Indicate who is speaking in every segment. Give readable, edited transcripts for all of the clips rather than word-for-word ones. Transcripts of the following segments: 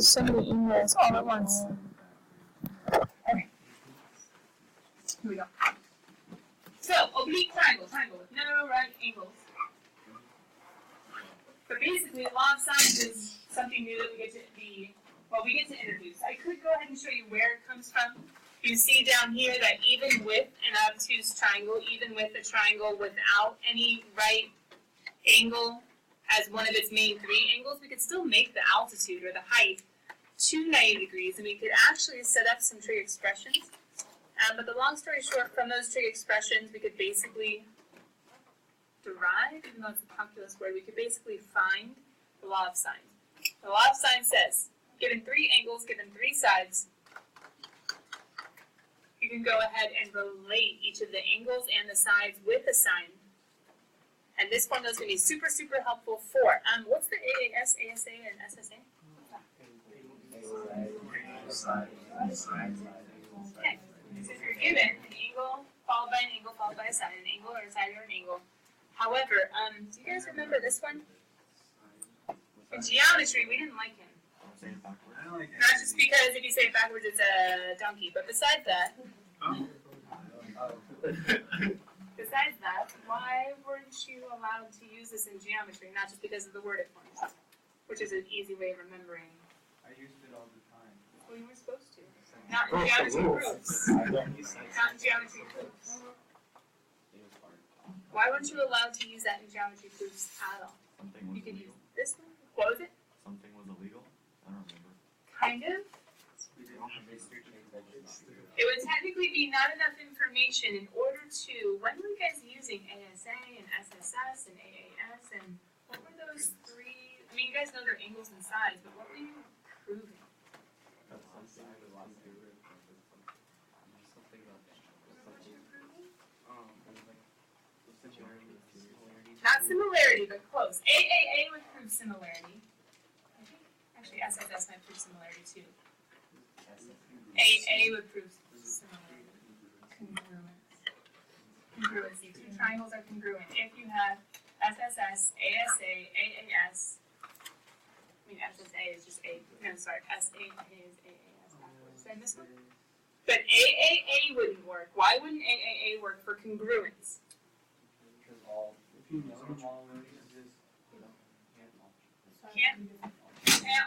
Speaker 1: So many emails all at once. Okay. Here we go. So, oblique triangle with no right angles. But basically, law of sines is something new that we get to introduce. I could go ahead and show you where it comes from. You see down here that even with an obtuse triangle, even with a triangle without any right angle as one of its main three angles, we could still make the altitude or the height to 90 degrees, and we could actually set up some trig expressions. But the long story short, from those trig expressions, we could basically derive, even though it's a calculus word, we could basically find the law of sines. The law of sines says, given three angles, given three sides, you can go ahead and relate each of the angles and the sides with a sine. And this formula is going to be super, super helpful for, what's the AAS, ASA, and SSA? Okay, so if you're given an angle followed by an angle followed by a side, an angle or a side or an angle. However, do you guys remember this one? In geometry, we didn't like him. Not just because if you say it backwards, it's a donkey, but besides that, why weren't you allowed to use this in geometry? Not just because of the word it forms, which is an easy way of remembering.
Speaker 2: I used it all the time.
Speaker 1: Well, you were supposed to. Not in geometry proofs. Not in geometry proofs. Why weren't you allowed to use that in geometry proofs at all? You could use this one. What was it?
Speaker 3: Something was illegal? I don't remember.
Speaker 1: Kind of. It would technically be not enough information in order to, when were you guys using ASA and SSS and AAS and what were those three? I mean, you guys know their angles and sides, but what were you proving? Not similarity, but close. AAA would prove similarity. I think, actually, SSS might prove similarity too. AA would prove similarity. Congruency. Two triangles are congruent. If you have SSS, ASA, AAS, I mean, SSA is just A. No, sorry, SAA is AAS backwards. Did I miss one? But AAA wouldn't work. Why wouldn't AAA work for congruence? Can't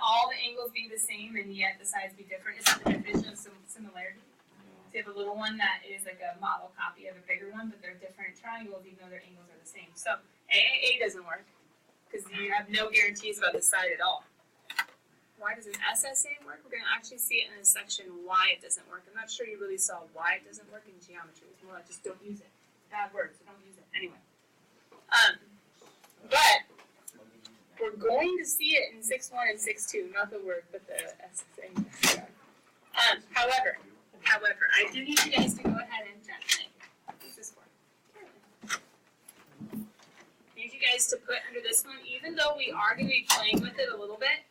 Speaker 1: all the angles be the same and yet the sides be different? Isn't the definition of similarity? So you have a little one that is like a model copy of a bigger one, but they're different triangles even though their angles are the same. So AAA doesn't work because you have no guarantees about the side at all. Why does an SSA work? We're going to actually see it in this section why it doesn't work. I'm not sure you really saw why it doesn't work in geometry. It's more like just don't use it. Bad word, so don't use it. Anyway. But we're going to see it in 6.1 and 6.2, not the word, but the SSA. However, I do need you guys to go ahead and check. What's this for? I need you guys to put under this one, even though we are going to be playing with it a little bit,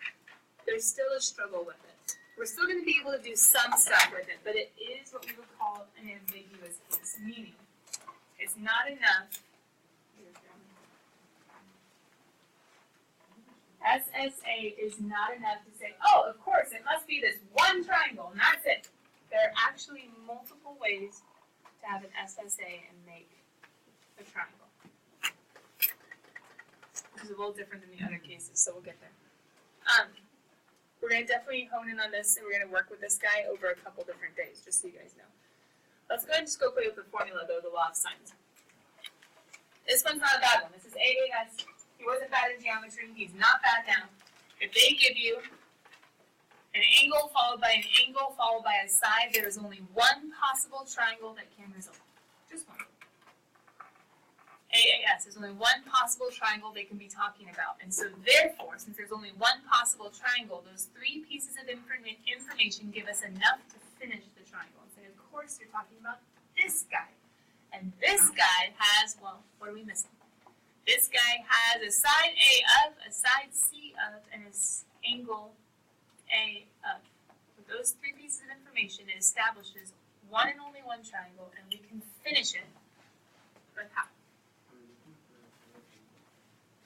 Speaker 1: there's still a struggle with it. We're still going to be able to do some stuff with it, but it is what we would call an ambiguous case, meaning it's not enough. SSA is not enough to say, oh, of course, it must be this one triangle, and that's it. There are actually multiple ways to have an SSA and make a triangle. This is a little different than the other cases, so we'll get there. We're going to definitely hone in on this, and we're going to work with this guy over a couple different days, just so you guys know. Let's go ahead and just go play with the formula, though, the law of sines. This one's not a bad one. This is AAS. He wasn't bad in geometry. He's not bad now. If they give you an angle followed by an angle followed by a side, there is only one possible triangle that can result. Just one. AAS, there's only one possible triangle they can be talking about. And so therefore, since there's only one possible triangle, those three pieces of information give us enough to finish the triangle. And so of course you're talking about this guy. And this guy has, well, what are we missing? This guy has a side A of, a side C of, and an angle A of. With those three pieces of information, it establishes one and only one triangle, and we can finish it. But how?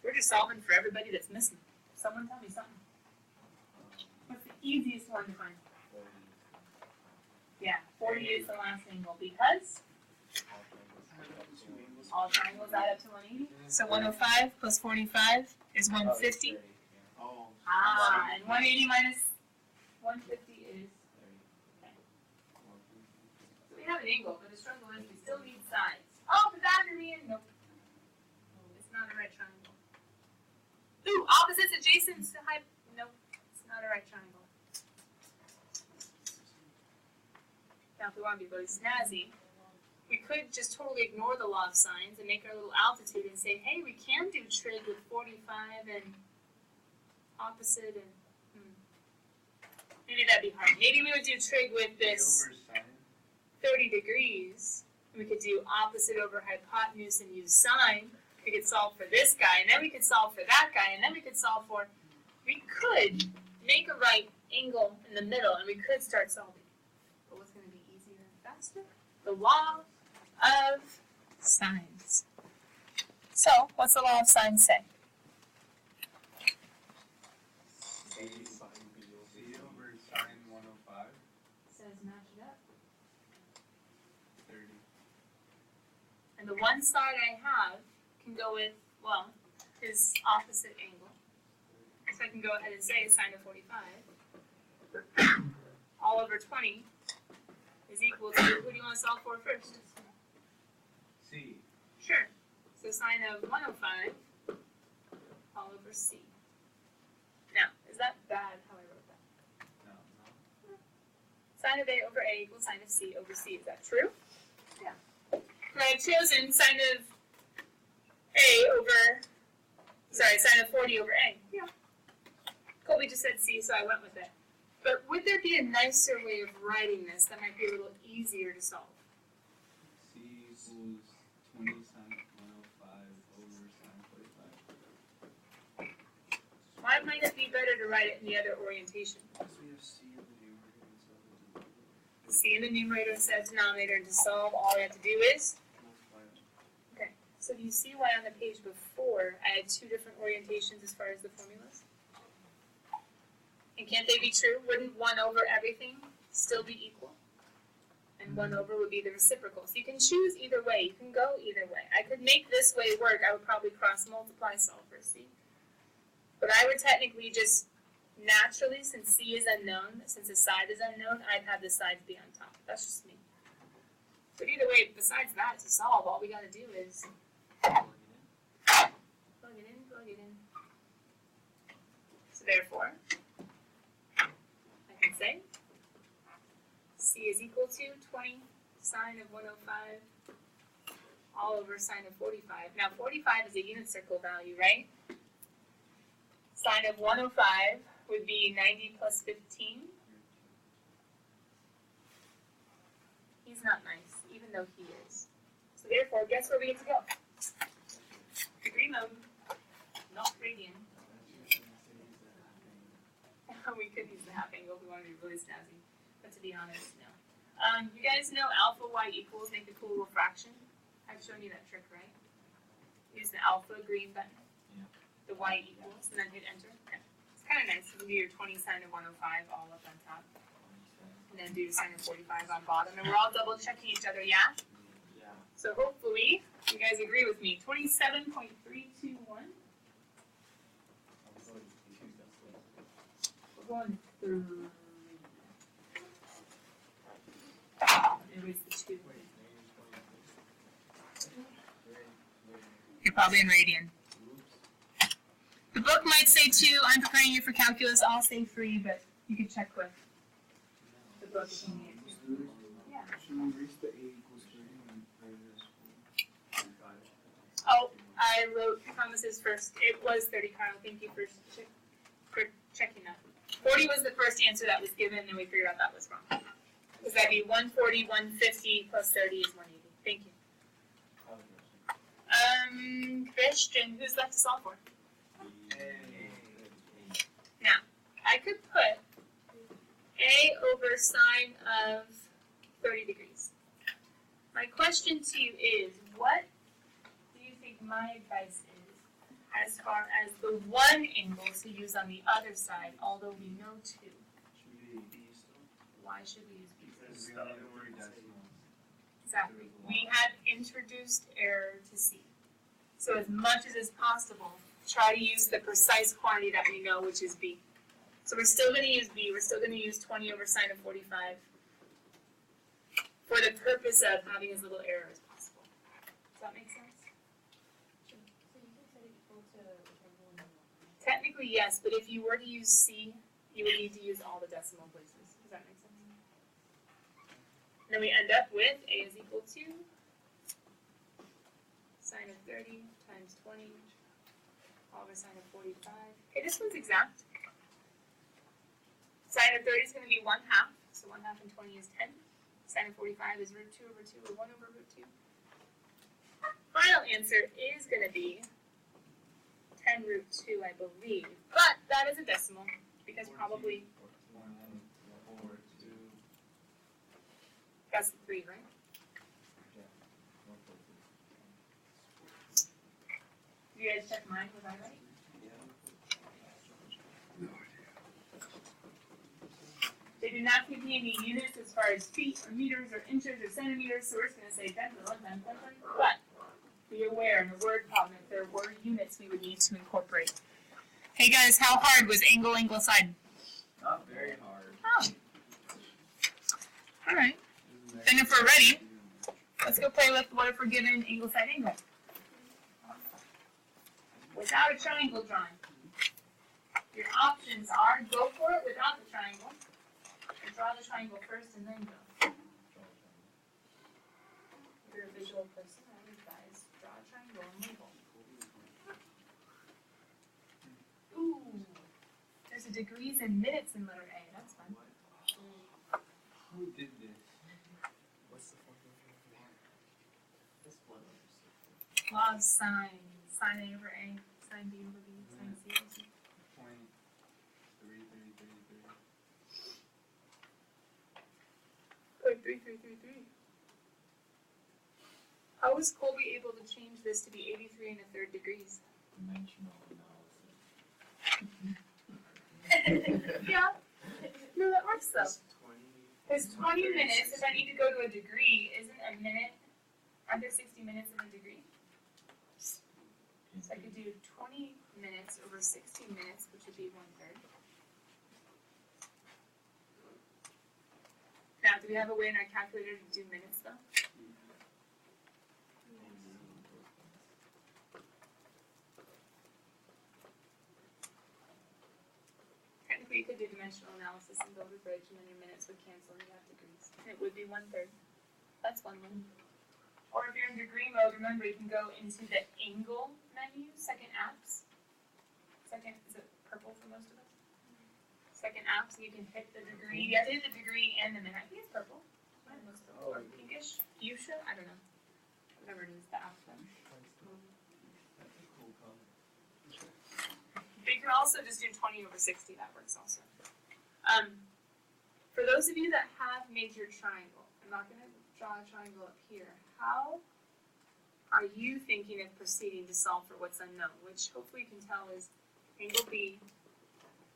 Speaker 1: We're just solving for everybody that's missing. Someone tell me something. What's the define? Yeah, 40 is the last angle because all triangles add up to 180. So 105 plus 45 is 150.
Speaker 2: Oh.
Speaker 1: And 180 minus 150 is. Okay. So we have an angle, but the struggle is we still need sides. Oh, Pythagorean! Nope. It's not a right triangle. Ooh, opposites adjacent to nope, it's not a right triangle. Now, if we want to be really snazzy, we could just totally ignore the law of sines and make our little altitude and say, hey, we can do trig with 45 and opposite and, maybe that'd be hard. Maybe we would do trig with this 30 degrees. We could do opposite over hypotenuse and use sine. We could solve for this guy, and then we could solve for that guy, and then we could solve for, we could make a right angle in the middle, and we could start solving. But what's going to be easier and faster? The law of sines. So, what's the law of sines say?
Speaker 2: C over sine 105.
Speaker 1: Says match it up.
Speaker 2: 30.
Speaker 1: And the one side I have can go with, well, his opposite angle. So I can go ahead and say sine of 45 all over 20 is equal to, who do you want to solve for first?
Speaker 2: C.
Speaker 1: Sure. So sine of 105 all over C. Now, is that bad how I wrote that?
Speaker 2: No.
Speaker 1: Sine of A over A equals sine of C over C. Is that true? Yeah. And I've chosen sine of A over, sine of 40 over A. Yeah. Colby just said C, so I went with it. But would there be a nicer way of writing this that might be a little easier to solve?
Speaker 2: C equals 20 sine 105 over sine 45.
Speaker 1: Why might it be better to write it in the other orientation?
Speaker 2: Because we have C in the numerator instead of the denominator.
Speaker 1: C in the numerator instead of denominator, and to solve, all we have to do is? Okay, so do you see why on the page before I had two different orientations as far as the formulas? And can't they be true? Wouldn't 1 over everything still be equal? And 1 over would be the reciprocal. So you can choose either way. You can go either way. I could make this way work. I would probably cross multiply solve for C. But I would technically just naturally, since C is unknown, since the side is unknown, I'd have the sides be on top. That's just me. But either way, besides that, to solve, all we got to do is plug it in, plug it in. So therefore, I can say C is equal to 20 sine of 105 all over sine of 45. Now 45 is a unit circle value, right? Sine of 105 would be 90 plus 15. He's not nice, even though he is. So therefore, guess where we get to go? Degree mode, not radian. We could use the half angle if we wanted to be really snazzy, but to be honest, no. You guys know alpha y equals make a cool little fraction? I've shown you that trick, right? Use the alpha green button, the y equals, and then hit enter. Okay. It's kind of nice. You can do your 20 sine of 105 all up on top, and then do your sine of 45 on bottom, and we're all double checking each other, yeah?
Speaker 3: Yeah.
Speaker 1: So hopefully you guys agree with me. 27.321. We're going through. It was the 2. You're probably in radian. The book might say 2. I'm preparing you for calculus. I'll say 3, but you can check with the book if you need to. Yeah.
Speaker 2: Should we reach the A equals 30 and
Speaker 1: Oh, I wrote promises first. It was 30, Carl. Thank you for checking that. 40 was the first answer that was given, and we figured out that was wrong. Because that'd be 140, 150 plus 30 is 180. Thank you. Christian, who's left to solve for? Now, I could put A over sine of 30 degrees. My question to you is, what do you think my advice is as far as the one angle to use on the other side, although we know 2?
Speaker 2: Should we do
Speaker 1: Why should we use B?
Speaker 2: Because we only do 3 decimals.
Speaker 1: Exactly. We had introduced error to C. So as much as is possible, try to use the precise quantity that we know, which is B. So we're still going to use B. We're still going to use 20 over sine of 45 for the purpose of having as little error as possible. Does that make sense?
Speaker 4: So you can set it equal to whichever one you want.
Speaker 1: Technically, yes, but if you were to use C, you would need to use all the decimal places. Does that make sense? Then we end up with A is equal to sine of 30 times 20 all over sine of 45. Okay, this one's exact. Sine of 30 is going to be 1/2, so 1/2 and 20 is 10. Sine of 45 is root 2 over 2, or 1 over root 2. Final answer is going to be 10 root 2, I believe. But that is a decimal, because probably
Speaker 2: 4, 2.
Speaker 1: that's 3, right? Did you guys check mine? Was I right? They did not give me any units as far as feet or meters or inches or centimeters, so we're just going to say decimal. But be aware in the word problem, if there were units we would need to incorporate. Hey guys, how hard was angle side?
Speaker 2: Not very hard.
Speaker 1: Oh. Alright. Then if we're ready, let's go play with what if we're given angle side angle. Without a triangle drawing. Your options are go for it without the triangle. Or draw the triangle first and then go. If you're a visual person, I would advise draw a triangle and label. Ooh. There's a degrees and minutes in letter A. That's fun.
Speaker 2: Who did this?
Speaker 3: What's the formula for that? This one.
Speaker 1: Law of sine. Sine A over A. Sine B over B. Sine C over C.
Speaker 2: 3, 3, 3, 3.
Speaker 1: Put 3, 3, 3, 3. How was Colby able to change this to be 83 1/3 degrees?
Speaker 3: Dimensional analysis.
Speaker 1: Yeah. No, that works though.
Speaker 2: 20.
Speaker 1: Because 20 minutes, if I need to go to a degree, isn't a minute, aren't there 60 minutes in a degree? So I could do 20 minutes over 60 minutes, which would be 1/3. Now, do we have a way in our calculator to do minutes though? Technically, you could do dimensional analysis and build a bridge, and then your minutes would cancel and you have degrees. And it would be 1/3. That's one way. Or if you're in degree mode, remember you can go into the angle menu, second apps. Second, is it purple for most of us? Second apps, and you can hit the degree. You have to hit the degree and the minute. I think it's purple. Mine looks purple. Or pinkish, fuchsia, I don't know. Whatever it is, the app then.
Speaker 2: That's a cool color.
Speaker 1: But you can also just do 20 over 60, that works also. For those of you that have made your triangle, I'm not going to draw a triangle up here. How are you thinking of proceeding to solve for what's unknown? Which hopefully you can tell is angle B,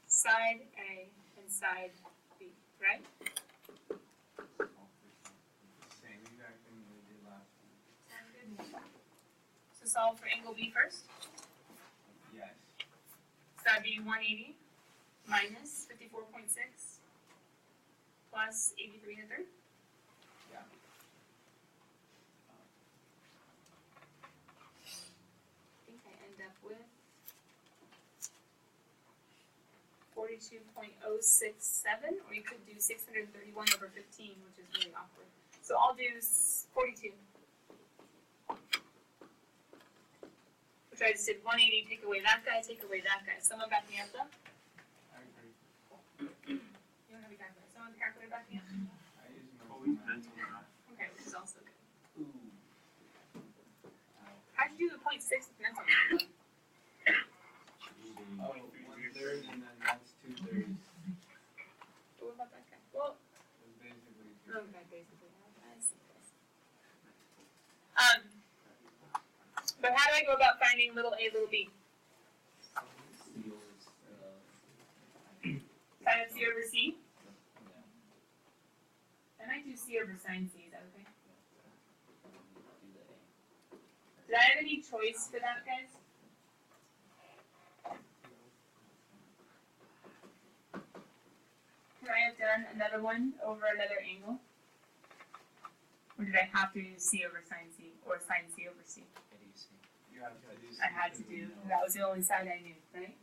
Speaker 1: side A, and side B, right?
Speaker 2: Same exact thing we did last time.
Speaker 1: Sound good. So solve for angle B first.
Speaker 2: Yes.
Speaker 1: So that'd be 180 minus 54.6 plus 83 1/3.
Speaker 2: Yeah.
Speaker 1: I think I end up with 42.067, or you could do 631 over 15, which is really awkward. So I'll do 42. Which I just did 180, take away that guy, take away that guy. Someone back me up though?
Speaker 2: I agree.
Speaker 1: You don't have a calculator. Someone with a calculator back me up?
Speaker 2: I use my
Speaker 3: Always mental math.
Speaker 1: Okay, which is also good.
Speaker 2: Ooh.
Speaker 1: How'd you do the 0.6 with mental?
Speaker 2: Oh, 1/3 and then that's 2/3.
Speaker 1: What about that guy? Well,
Speaker 2: It's basically
Speaker 1: okay, basically. I see this. But how do I go about finding little a, little b? Sine of c over c? C over sine C, is that okay?
Speaker 2: Do the A.
Speaker 1: Did I have any choice for that, guys? Could I have done another one over another angle? Or did I have to use C over sine C, or sine C over C?
Speaker 2: What do you see?
Speaker 3: You have to do.
Speaker 1: I had to do, that was the only side I knew, right?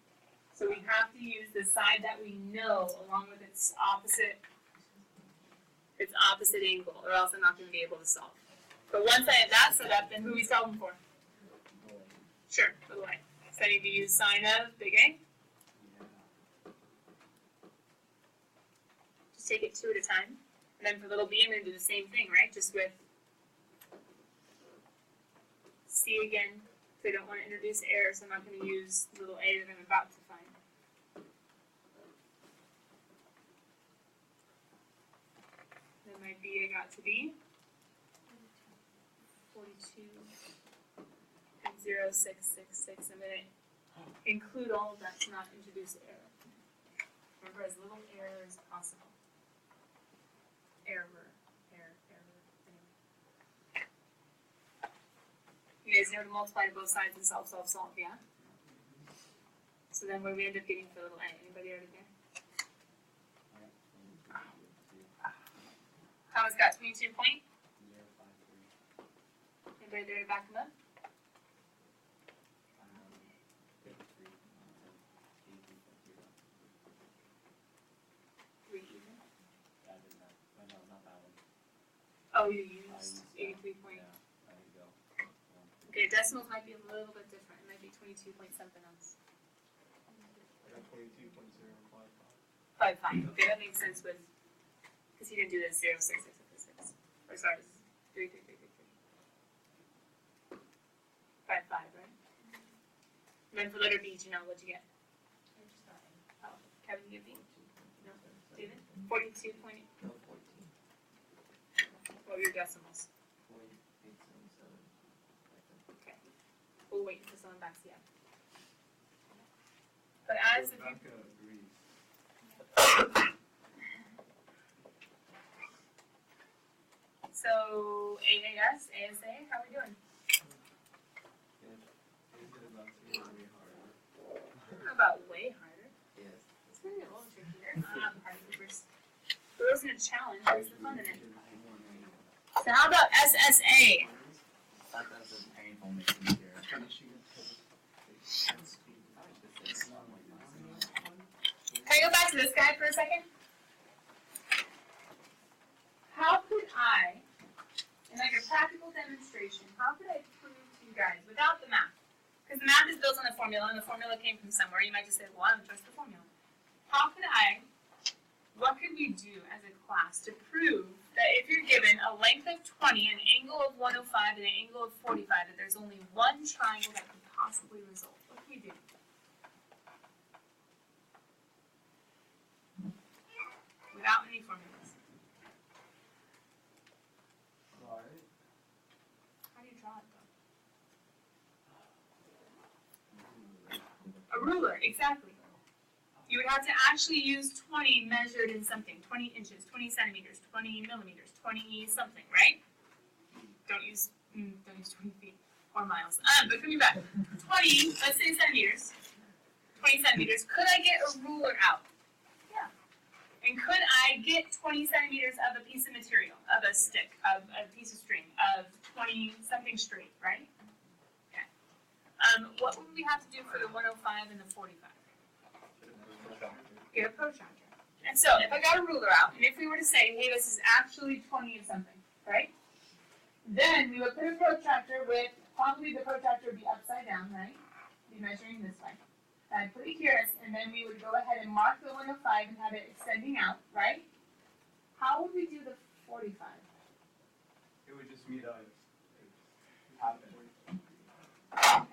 Speaker 1: So we have to use the side that we know along with its opposite angle, or else I'm not going to be able to solve. But once I have that set up, then who are we solving for? Sure, for the y. So I need to use sine of big A. Just take it two at a time. And then for little b, I'm going to do the same thing, right? Just with C again. So I don't want to introduce error, so I'm not going to use little a that I'm about to find. Then my b I got to be 42.0666. I'm going to include all of that to not introduce error. Remember, as little error as possible. Error. Anyway. You guys know to multiply to both sides and solve, yeah? So then what do we end up getting for little a? Anybody already there? How's got 22 point?
Speaker 2: 0.53.
Speaker 1: Anybody there to back them up? 3 even.
Speaker 2: No, not that one.
Speaker 1: Oh, you used 83 point.
Speaker 2: Yeah, there you go.
Speaker 1: Okay, decimals might be a little bit different. It might be 22 point something else.
Speaker 3: I got 22.055.
Speaker 1: 5. Okay, that makes sense with, because he didn't do this 0, 6, 6, 6, 6. Or sorry, 3, 3, 3, 3, 3. 5, right? And then for letter B, do you know what you get?
Speaker 4: I just got A.
Speaker 1: Oh, Kevin, you get B? No. David? 42 point.
Speaker 2: No, 14.
Speaker 1: What were your decimals?
Speaker 2: 0.877.
Speaker 1: Okay. We'll wait until someone backs you up. But as if you
Speaker 3: Rebecca agrees.
Speaker 1: so AAS, ASA, how are we doing?
Speaker 2: Good.
Speaker 3: Is it about to get way harder?
Speaker 1: How about way harder?
Speaker 2: Yes.
Speaker 1: It's gonna get a little trickier. Party papers. There wasn't a challenge, there's the fun in it. So how about SSA?
Speaker 2: That doesn't painful me to hear.
Speaker 1: Can I go back to this guy for a second? How could I, in like a practical demonstration, how could I prove to you guys without the math? Because the math is built on the formula, and the formula came from somewhere. You might just say, well, I don't trust the formula. What could we do as a class to prove that if you're given a length of 20, an angle of 105, and an angle of 45, that there's only one triangle that could possibly result? What can we do? Without any formulas.
Speaker 3: Right.
Speaker 1: How do you draw it though? A ruler, exactly. You would have to actually use 20 measured in something. 20 inches, 20 centimeters, 20 millimeters, 20 something, right? Don't use 20 feet or miles. But coming back, 20, let's say centimeters. 20 centimeters. Could I get a ruler out? Yeah. And could I get 20 centimeters of a piece of material, of a stick, of a piece of string, of 20 something straight, right? Okay. What would we have to do for the 105 and the 45? Get a protractor. And so if I got a ruler out, and if we were to say, hey, this is actually 20 of something, right? Then we would put a protractor with, probably the protractor would be upside down, right? Be measuring this way. I'd put it here, and then we would go ahead and mark the 105 and have it extending out, right? How would we do the 45?
Speaker 3: It would just meet us. Happen.
Speaker 1: Okay. I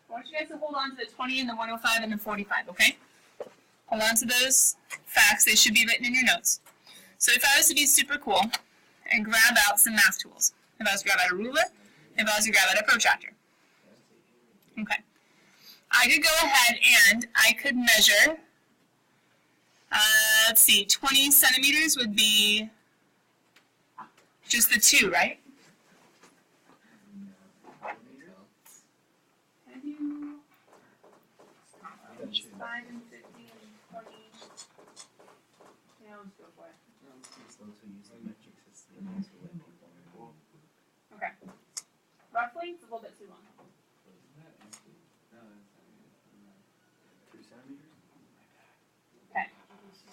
Speaker 1: want you guys to hold on to the 20 and the 105 and the 45, okay? Hold on to those facts. They should be written in your notes. So if I was to be super cool and grab out some math tools, if I was to grab out a ruler, if I was to grab out a protractor. Okay. I could go ahead and I could measure, let's see, 20 centimeters would be Just the two, right? Can I do 5 and 50 and 20? Yeah, let's go for it. Okay. Roughly, it's a little bit too long.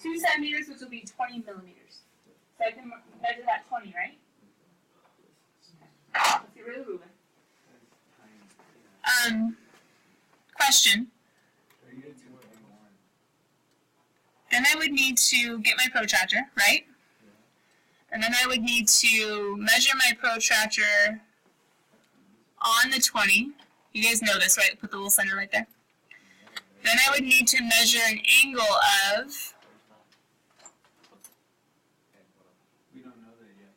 Speaker 1: 2 centimeters, which will be 20 millimeters. So I can measure that 20, right? Let's get rid of the ruler. Question. Then I would need to get my protractor, right? And then I would need to measure my protractor on the 20. You guys know this, right? Put the little center right there. Then I would need to measure an angle of
Speaker 2: We don't know that yet.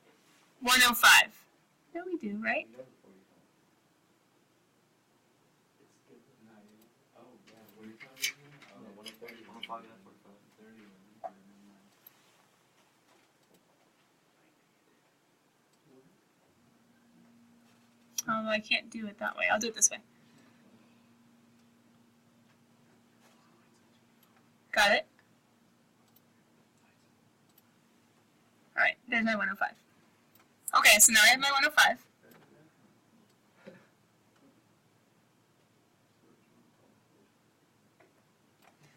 Speaker 1: 105. No, we do, right?
Speaker 2: We have a 45. It's good. Not yet. Oh, yeah. 45 is here? Oh, 130. 105, yeah, 45. 30.
Speaker 1: Although I can't do it that way. I'll do it this way. Got it? Alright, there's my 105. Okay, so now I have my 105.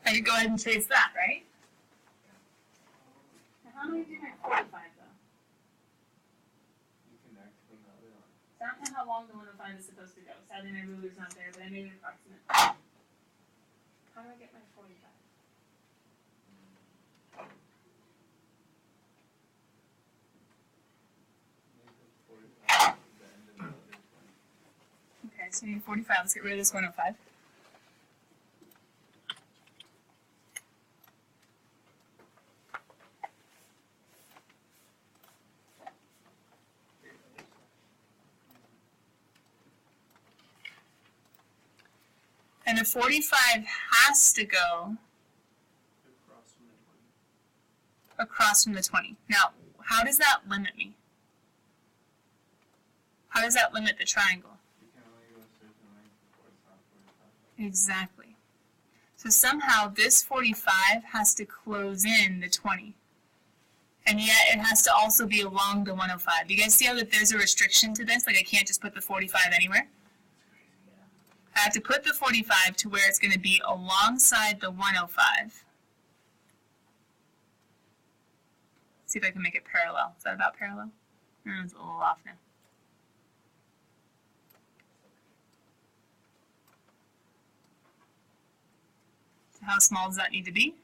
Speaker 1: I could go ahead and trace that, right? Now, how do we do my 45 though?
Speaker 2: You can actually know it on.
Speaker 1: So I don't know how long the 105 is supposed to go. Sadly, my ruler's not there, but I made an approximate. How do I get my 45? Okay, so you need 45. Let's get rid of this 105. And the 45 has to go across from the 20. Now, how does that limit me? How does that limit the triangle?
Speaker 2: You can only go a certain length before it's not 45.
Speaker 1: Exactly. So somehow this 45 has to close in the 20. And yet it has to also be along the 105. Do you guys see how that there's a restriction to this? Like I can't just put the 45 anywhere? I have to put the 45 to where it's going to be alongside the 105. See if I can make it parallel. Is that about parallel? It's a little off now. So how small does that need to be?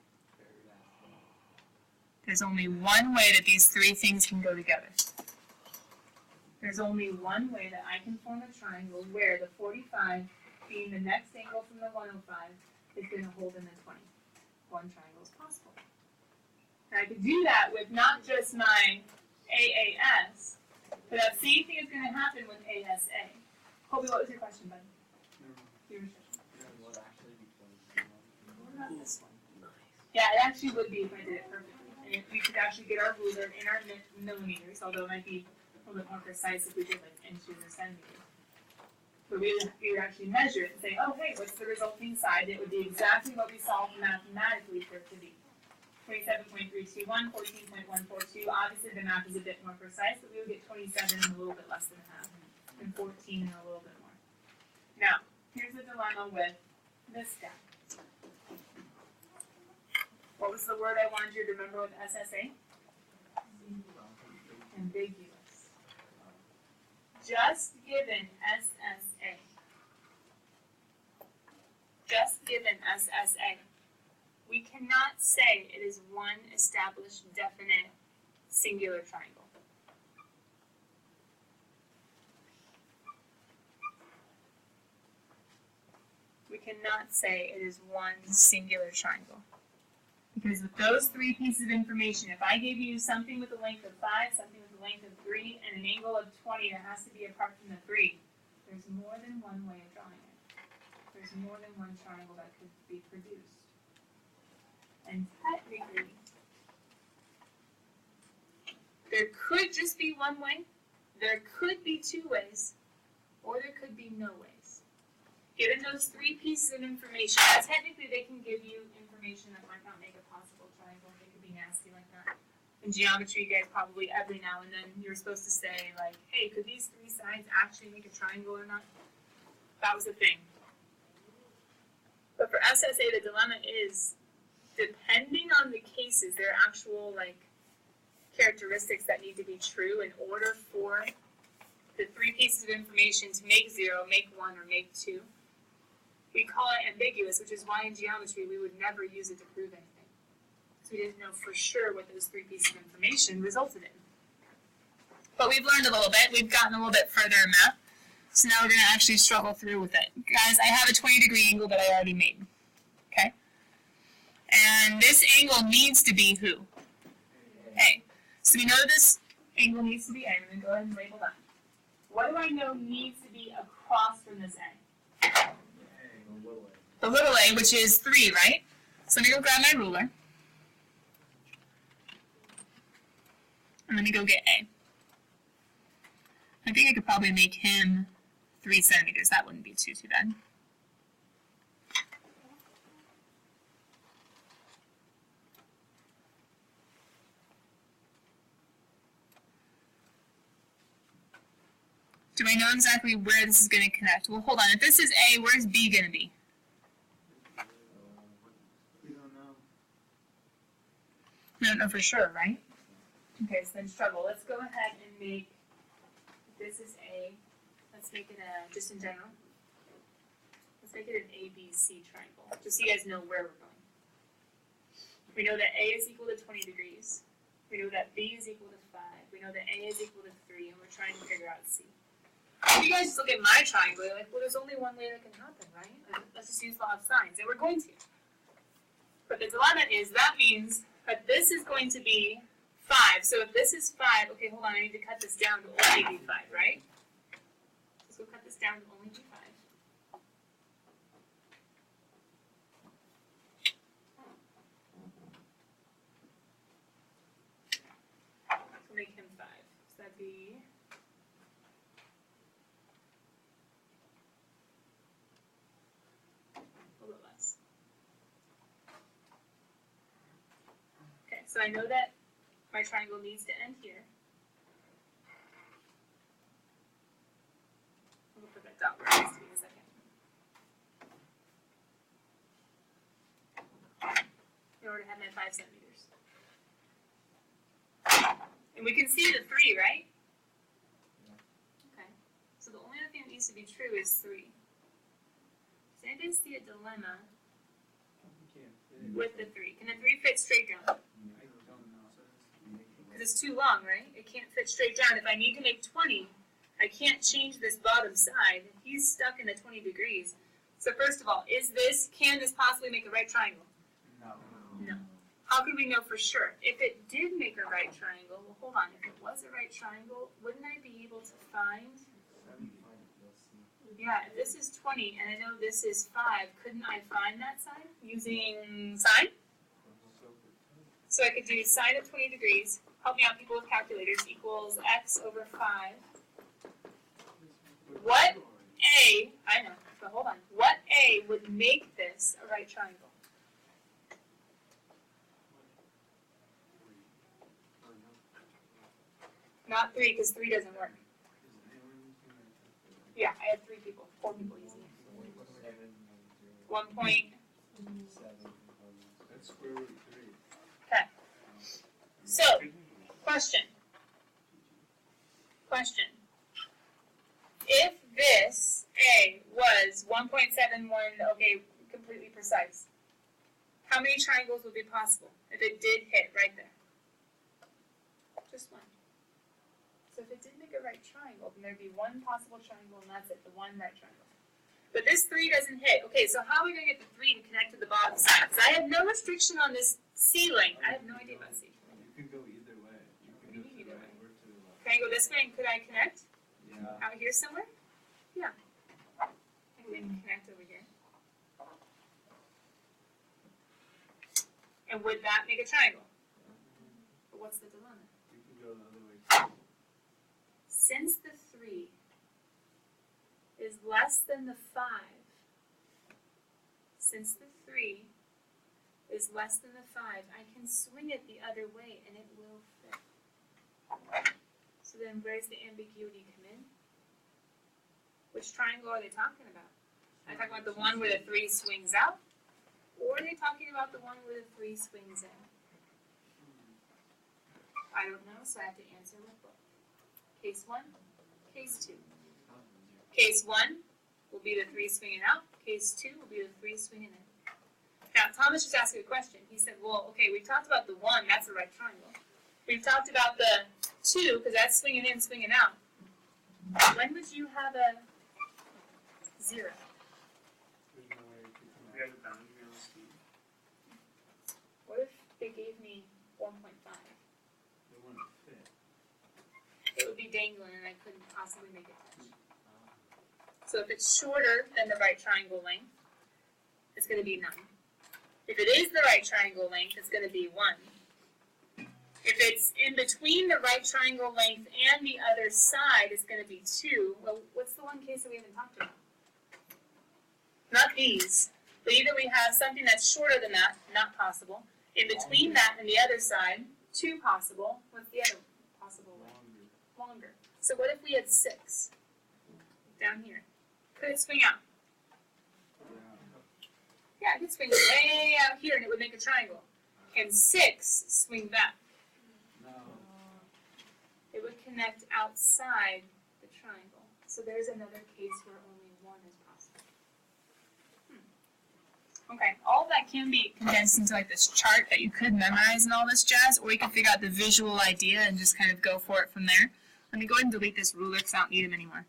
Speaker 1: There's only one way that these three things can go together. There's only one way that I can form a triangle where the 45 being the next angle from the 105 is going to hold in the 20. One triangle is possible. And I could do that with not just my AAS, but that same thing is going to happen with ASA. Colby, what was your question, bud? Your restriction.
Speaker 2: What actually becomes
Speaker 1: What about this one? Yeah, it actually would be if I did it perfectly. And if we could actually get our ruler in our millimeters, although it might be a little bit more precise if we did like inches or centimeters. But we would actually measure it and say, oh, hey, what's the resulting side? It would be exactly what we solved mathematically for it to be. 27.321, 14.142. Obviously, the math is a bit more precise, but we would get 27 and a little bit less than half, and 14 and a little bit more. Now, here's the dilemma with this guy. What was the word I wanted you to remember with SSA? Ambiguous. Just given SSA. Just given SSA. We cannot say it is one established, definite, singular triangle. We cannot say it is one singular triangle. Because with those three pieces of information, if I gave you something with a length of 5, something with a length of 3, and an angle of 20 that has to be apart from the 3, there's more than one way of drawing it. There's more than one triangle that could be produced. And technically, There could just be one way, there could be two ways, or there could be no ways. Given those three pieces of information, technically they can give you information that might not make a possible triangle. They could be nasty like that. In geometry, you guys probably every now and then you're supposed to say like, hey, could these three sides actually make a triangle or not? That was the thing. But for SSA, the dilemma is, depending on the cases, there are actual like characteristics that need to be true in order for the three pieces of information to make 0, make 1, or make 2. We call it ambiguous, which is why in geometry we would never use it to prove anything. So we didn't know for sure what those three pieces of information resulted in. But we've learned a little bit. We've gotten a little bit further in math. So now we're going to actually struggle through with it. Guys, I have a 20-degree angle that I already made. Okay? And this angle needs to be who? A. So we know this angle needs to be A. I'm going to go ahead and label that. What do I know needs to be across from this A? The little a, which is 3, right? So let me go grab my ruler. And let me go get A. I think I could probably make him 3 centimeters. That wouldn't be too bad. Do I know exactly where this is going to connect? Well, hold on. If this is A, where's B going to be?
Speaker 2: We don't know.
Speaker 1: We don't know for sure, right? Okay, so then struggle. Let's go ahead and make, if this is A, let's make it a, just in general, let's make it an ABC triangle, just so you guys know where we're going. We know that A is equal to 20 degrees. We know that B is equal to 5. We know that A is equal to 3, and we're trying to figure out C. If you guys just look at my triangle, you're like, well, there's only one way that can happen, right? Let's just use law of sines, and we're going to. But the dilemma is, that means that this is going to be 5. So if this is 5, okay, hold on, I need to cut this down to only be 5, right? Let's go cut this down to only be 5. So make him 5. So that'd be a little less. Okay, so I know that my triangle needs to end here. I'm going to put that dot where it needs to be in a second. In order to have my 5 centimeters. And we can see the 3, right? Okay. So the only other thing that needs to be true is 3. Does anybody see a dilemma with the 3? Can the 3 fit straight down? Because it's too long, right? It can't fit straight down. If I need to make 20, I can't change this bottom side. He's stuck in the 20 degrees. So first of all, can this possibly make a right triangle? No. How could we know for sure? If it did make a right triangle, well, hold on. If it was a right triangle, wouldn't I be able to find? Yeah, if this is 20 and I know this is 5, couldn't I find that side using sine? So I could do sine of 20 degrees. Help me out, people with calculators, equals x over 5. What A, I know, but hold on. What A would make this a right triangle? Not 3, because 3 doesn't work. Yeah, I had 4 people using it. 1 point.
Speaker 2: That's square root 3.
Speaker 1: Okay. So, question. If this A was 1.71, okay, completely precise, how many triangles would be possible if it did hit right there? Just 1. So if it did make a right triangle, then there'd be 1 possible triangle, and that's it, the 1 right triangle. But this 3 doesn't hit. Okay, so how are we going to get the 3 to connect to the bottom side? Because I have no restriction on this ceiling. I have no idea about C.
Speaker 2: You can go either way. You can go to the right or to the left.
Speaker 1: Can I go this way, and could I connect?
Speaker 2: Yeah.
Speaker 1: Out here somewhere? Yeah. I can maybe connect over here. And would that make a triangle? But what's the dilemma?
Speaker 2: You can go the other way.
Speaker 1: Since the 3 is less than the 5, since the 3 is less than the 5, I can swing it the other way and it will fit. So then where's the ambiguity come in? Which triangle are they talking about? Are they talking about the one where the 3 swings out? Or are they talking about the one where the 3 swings in? I don't know, so I have to answer with both. Case 1, case 2. Case 1 will be the 3 swinging out. Case 2 will be the 3 swinging in. Now, Thomas just asked me a question. He said, well, okay, we talked about the 1, that's the right triangle. We've talked about the 2, because that's swinging in, swinging out. When would you have a 0?
Speaker 2: There's no way it could come
Speaker 3: We
Speaker 2: out.
Speaker 3: have a boundary on the speed.
Speaker 1: What if they gave me 1.5?
Speaker 2: They wouldn't fit.
Speaker 1: It would be dangling and I couldn't possibly make it touch. So if it's shorter than the right triangle length, it's going to be 9. If it is the right triangle length, it's going to be 1. If it's in between the right triangle length and the other side, it's going to be 2. Well, what's the one case that we haven't talked about? Not these. But either we have something that's shorter than that, not possible. In between that and the other side, 2 possible. What's the other possible way? Longer. So what if we had 6 down here? Could it swing out? Yeah, it could swing way out here and it would make a triangle. Can 6 swing back?
Speaker 2: No.
Speaker 1: It would connect outside the triangle. So there's another case where only 1 is possible. Okay, all of that can be condensed into like this chart that you could memorize and all this jazz, or you can figure out the visual idea and just kind of go for it from there. Let me go ahead and delete this ruler because I don't need him anymore.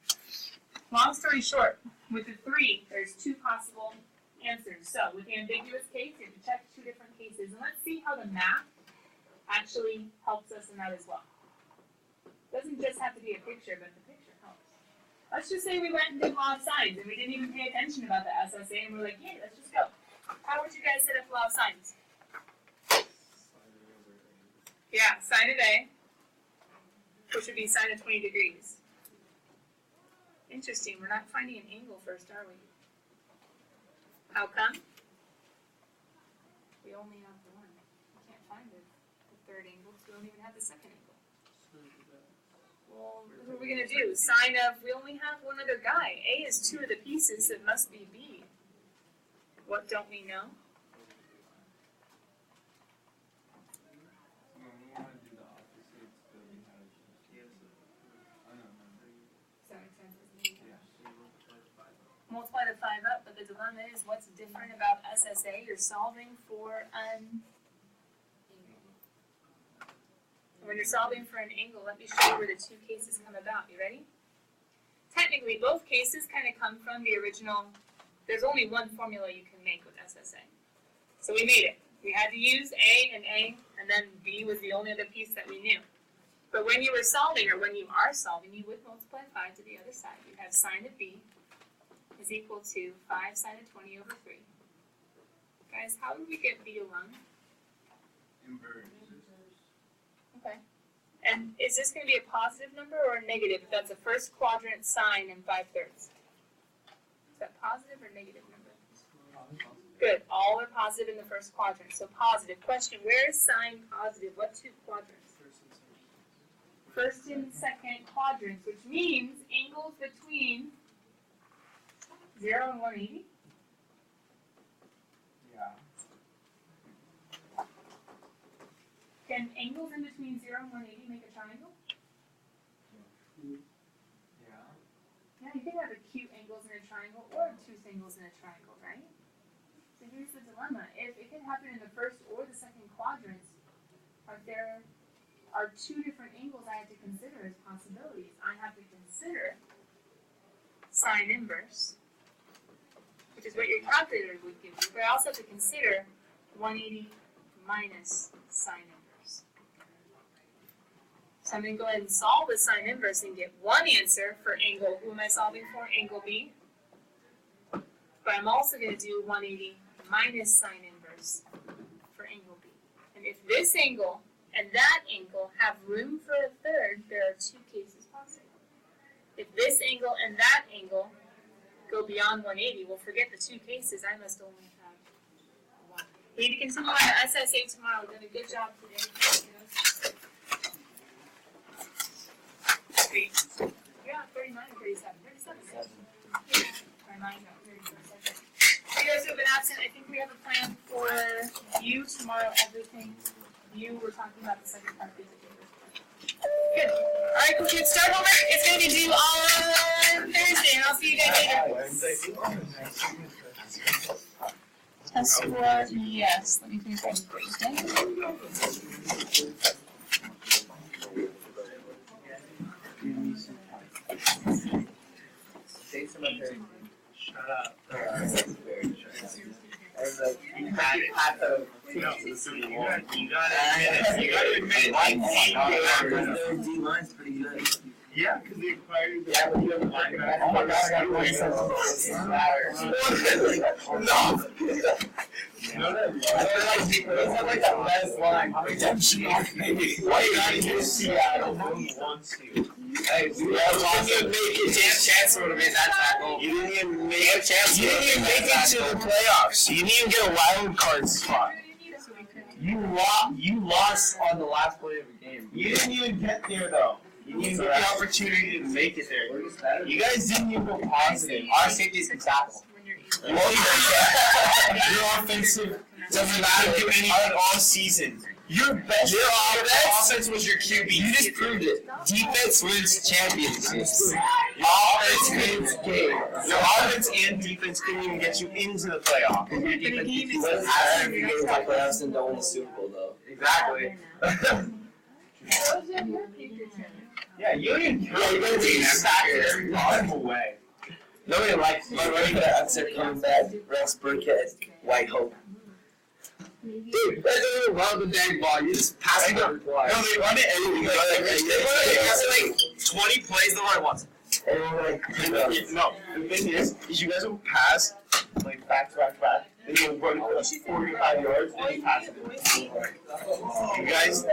Speaker 1: Long story short, with the 3, there's 2 possible answers. So with the ambiguous case, you have to check 2 different cases, and let's see how the math actually helps us in that as well. It doesn't just have to be a picture, but the picture helps. Let's just say we went and did law of signs, and we didn't even pay attention about the SSA, and we're like, yeah, let's just go. How would you guys set up law of signs? Yeah, sine of A, which would be sine of 20 degrees. Interesting, we're not finding an angle first, are we? How come? We only have 1. We can't find the 3rd angle because we don't even have the 2nd angle. Well, what are we going to do? Sine of, we only have 1 other guy. A is 2 of the pieces, so it must be B. What don't we know?
Speaker 2: No, we want to do the opposite, but we have
Speaker 3: Yes.
Speaker 2: I don't know.
Speaker 1: Does that make sense?
Speaker 2: Yeah.
Speaker 1: Multiply the 5 up, but the dilemma is what's different about SSA? You're solving for an angle. When you're solving for an angle, let me show you where the 2 cases come about. You ready? Technically, both cases kind of come from the original. There's only one formula you can make with SSA. So we made it. We had to use A, and then B was the only other piece that we knew. But when you were solving, or when you are solving, you would multiply 5 to the other side. You have sine of B is equal to 5 sine of 20 over 3. Guys, how did we get B alone?
Speaker 2: Inverse.
Speaker 1: Okay. And is this going to be a positive number or a negative if that's a first quadrant sine and 5/3? Is that positive or negative number? Good. All are positive in the first quadrant. So positive. Question, where is sine positive? What 2 quadrants? First and second quadrants, which means angles between 0 and 180.
Speaker 2: Yeah.
Speaker 1: Can angles in between 0 and 180 make a triangle?
Speaker 2: Yeah.
Speaker 1: Yeah, you can have acute angles in a triangle or obtuse angles in a triangle, right? So here's the dilemma. If it could happen in the first or the second quadrants, there are 2 different angles I have to consider as possibilities. I have to consider sine inverse, which is what your calculator would give you, but I also have to consider 180 minus sine inverse. So I'm going to go ahead and solve the sine inverse and get one answer for angle. Who am I solving for? Angle B. But I'm also going to do 180 minus sine inverse for angle B. And if this angle and that angle have room for a third, there are two cases possible. If this angle and that angle go beyond 180, well, forget the two cases. I must only have one. We need to continue on the SSA tomorrow. We've done a good job today. Great. You're on 39 or 37? 37. Our mind got 37. You guys who have been absent, I think we have a plan for you tomorrow, everything. You were talking about the second part. Good. Alright, cool kids, start homework. It's going to be due on Thursday, and I'll see you guys later. Test score, yes. Let me finish writing Thursday.
Speaker 2: Shut up. You gotta admit it.
Speaker 3: D-line's pretty good.
Speaker 2: Yeah, because they acquired the linebacker.
Speaker 3: Oh my god, I gotta go No!
Speaker 2: You know that?
Speaker 3: That's like the best line. Why you gotta do Seattle?
Speaker 2: No one wants you.
Speaker 3: Hey, you didn't even make it. Chance would have made that tackle. You didn't even make it. You didn't even make it to the playoffs. You didn't even get a wild card spot. You lost on the last play of the game.
Speaker 2: You didn't even get there though. You didn't get the opportunity to make it there.
Speaker 3: You guys didn't even go positive. Our safeties can tackle. Your offensive doesn't matter do anything all season. Your offense was your QB. You just proved it. Defense wins championships. Offense wins games. Your offense and defense couldn't even get you into the playoffs. Your defense was if you get into the playoffs and don't win the Super Bowl, though. Exactly.
Speaker 2: Yeah, you didn't
Speaker 3: Yeah, you gotta take every possible
Speaker 2: way.
Speaker 3: Nobody likes my running back upset coming back. Rex Burkhead, White Hope. Dude, that's not even run the dang ball. You just pass it every play. No, they run it anyway. They run like 20 plays the right ones.
Speaker 2: No, the thing is you guys will pass like back to back to back. Then you'll run 45 yards and you pass it. You guys.